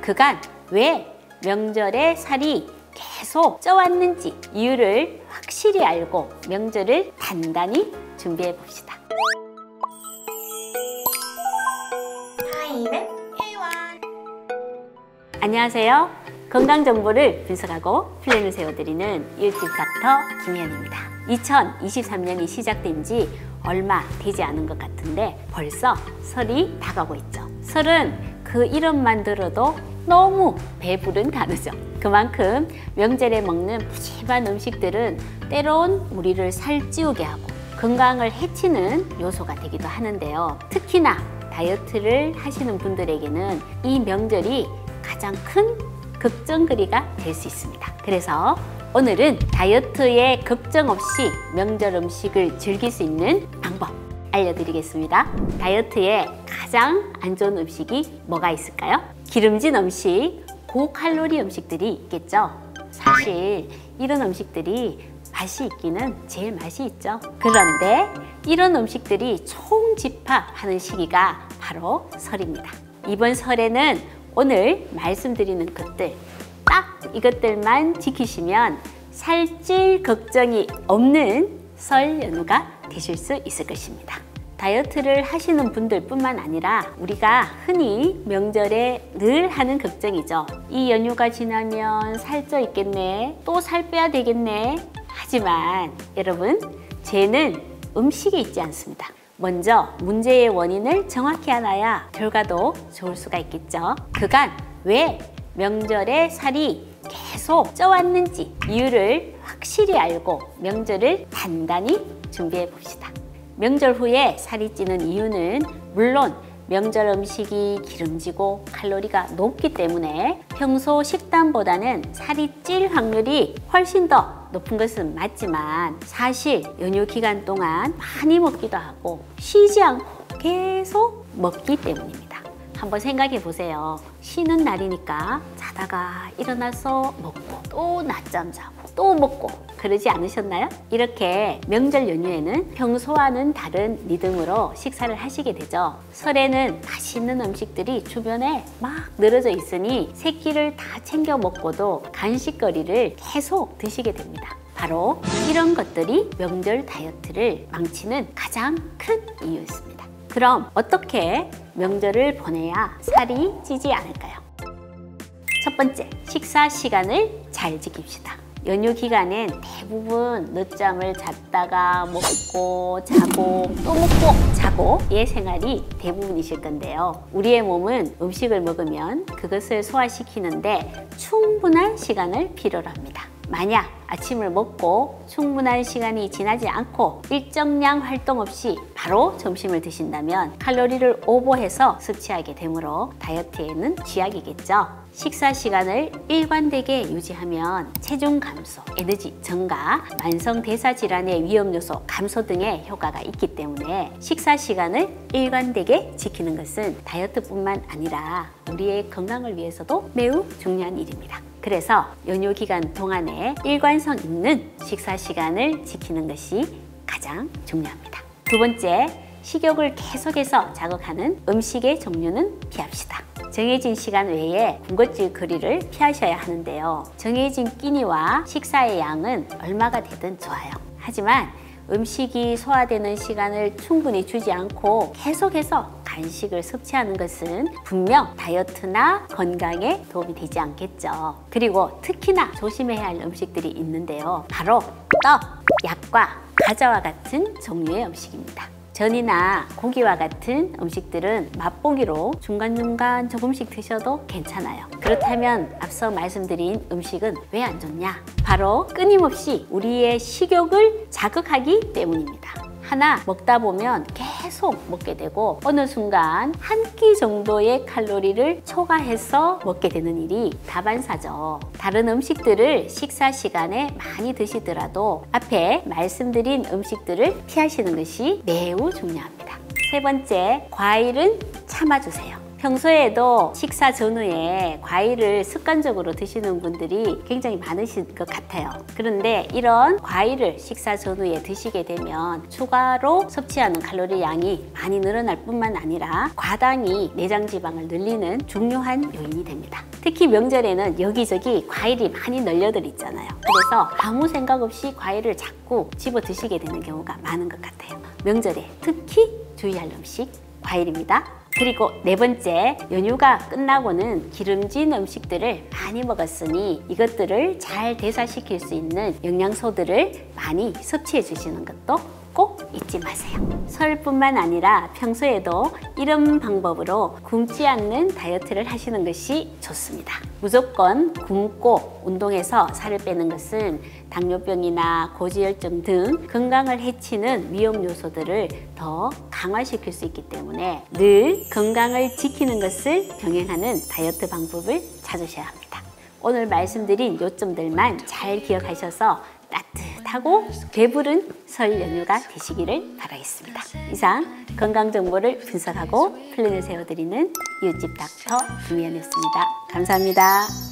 그간 왜 명절에 살이 계속 쪄왔는지 이유를 확실히 알고 명절을 단단히 준비해 봅시다. 안녕하세요. 건강 정보를 분석하고 플랜을 세워드리는 유튜브 닥터 김현입니다. 2023년이 시작된 지 얼마 되지 않은 것 같은데 벌써 설이 다가오고 있죠. 설은 그 이름만 들어도 너무 배부른 단어죠. 그만큼 명절에 먹는 푸짐한 음식들은 때론 우리를 살찌우게 하고 건강을 해치는 요소가 되기도 하는데요. 특히나 다이어트를 하시는 분들에게는 이 명절이 가장 큰 걱정거리가 될 수 있습니다. 그래서 오늘은 다이어트에 걱정 없이 명절 음식을 즐길 수 있는 방법 알려드리겠습니다. 다이어트에 가장 안 좋은 음식이 뭐가 있을까요? 기름진 음식, 고칼로리 음식들이 있겠죠. 사실 이런 음식들이 맛이 있기는 제일 맛이 있죠. 그런데 이런 음식들이 총집합하는 시기가 바로 설입니다. 이번 설에는 오늘 말씀드리는 것들 딱 이것들만 지키시면 살찔 걱정이 없는 설 연휴가 되실 수 있을 것입니다. 다이어트를 하시는 분들 뿐만 아니라 우리가 흔히 명절에 늘 하는 걱정이죠. 이 연휴가 지나면 살쪄 있겠네, 또 살 빼야 되겠네. 하지만 여러분, 죄는 음식에 있지 않습니다. 먼저 문제의 원인을 정확히 알아야 결과도 좋을 수가 있겠죠. 그간 왜 명절에 살이 계속 쪄왔는지 이유를 확실히 알고 명절을 단단히 준비해 봅시다. 명절 후에 살이 찌는 이유는 물론 명절 음식이 기름지고 칼로리가 높기 때문에 평소 식단보다는 살이 찔 확률이 훨씬 더 높은 것은 맞지만 사실 연휴 기간 동안 많이 먹기도 하고 쉬지 않고 계속 먹기 때문입니다. 한번 생각해 보세요. 쉬는 날이니까 자다가 일어나서 먹고 또 낮잠 자고 또 먹고 그러지 않으셨나요? 이렇게 명절 연휴에는 평소와는 다른 리듬으로 식사를 하시게 되죠. 설에는 맛있는 음식들이 주변에 막 늘어져 있으니 세 끼를 다 챙겨 먹고도 간식거리를 계속 드시게 됩니다. 바로 이런 것들이 명절 다이어트를 망치는 가장 큰 이유였습니다. 그럼 어떻게 명절을 보내야 살이 찌지 않을까요? 첫 번째, 식사 시간을 잘 지킵시다. 연휴 기간엔 대부분 늦잠을 잤다가 먹고 자고 또 먹고 자고의 생활이 대부분이실 건데요. 우리의 몸은 음식을 먹으면 그것을 소화시키는데 충분한 시간을 필요로 합니다. 만약 아침을 먹고 충분한 시간이 지나지 않고 일정량 활동 없이 바로 점심을 드신다면 칼로리를 오버해서 섭취하게 되므로 다이어트에는 쥐약이겠죠. 식사 시간을 일관되게 유지하면 체중 감소, 에너지 증가, 만성대사 질환의 위험 요소 감소 등의 효과가 있기 때문에 식사 시간을 일관되게 지키는 것은 다이어트뿐만 아니라 우리의 건강을 위해서도 매우 중요한 일입니다. 그래서 연휴 기간 동안에 일관성 있는 식사 시간을 지키는 것이 가장 중요합니다. 두 번째, 식욕을 계속해서 자극하는 음식의 종류는 피합시다. 정해진 시간 외에 군것질 거리를 피하셔야 하는데요. 정해진 끼니와 식사의 양은 얼마가 되든 좋아요. 하지만 음식이 소화되는 시간을 충분히 주지 않고 계속해서 간식을 섭취하는 것은 분명 다이어트나 건강에 도움이 되지 않겠죠. 그리고 특히나 조심해야 할 음식들이 있는데요. 바로 떡, 약과 과자와 같은 종류의 음식입니다. 전이나 고기와 같은 음식들은 맛보기로 중간중간 조금씩 드셔도 괜찮아요. 그렇다면 앞서 말씀드린 음식은 왜 안 좋냐? 바로 끊임없이 우리의 식욕을 자극하기 때문입니다. 하나 먹다 보면 계속 먹게 되고 어느 순간 한 끼 정도의 칼로리를 초과해서 먹게 되는 일이 다반사죠. 다른 음식들을 식사 시간에 많이 드시더라도 앞에 말씀드린 음식들을 피하시는 것이 매우 중요합니다. 세 번째, 과일은 참아주세요. 평소에도 식사 전후에 과일을 습관적으로 드시는 분들이 굉장히 많으실 것 같아요. 그런데 이런 과일을 식사 전후에 드시게 되면 추가로 섭취하는 칼로리 양이 많이 늘어날 뿐만 아니라 과당이 내장 지방을 늘리는 중요한 요인이 됩니다. 특히 명절에는 여기저기 과일이 많이 널려들 있잖아요. 그래서 아무 생각 없이 과일을 자꾸 집어 드시게 되는 경우가 많은 것 같아요. 명절에 특히 주의할 음식 과일입니다. 그리고 네 번째, 연휴가 끝나고는 기름진 음식들을 많이 먹었으니 이것들을 잘 대사시킬 수 있는 영양소들을 많이 섭취해 주시는 것도 꼭 잊지 마세요. 설뿐만 아니라 평소에도 이런 방법으로 굶지 않는 다이어트를 하시는 것이 좋습니다. 무조건 굶고 운동해서 살을 빼는 것은 당뇨병이나 고지혈증 등 건강을 해치는 위험 요소들을 더 강화시킬 수 있기 때문에 늘 건강을 지키는 것을 병행하는 다이어트 방법을 찾으셔야 합니다. 오늘 말씀드린 요점들만 잘 기억하셔서 따뜻하고 배부른 설 연휴가 되시기를 바라겠습니다. 이상 건강 정보를 분석하고 플랜을 세워드리는 이웃집 닥터 김희연이었습니다. 감사합니다.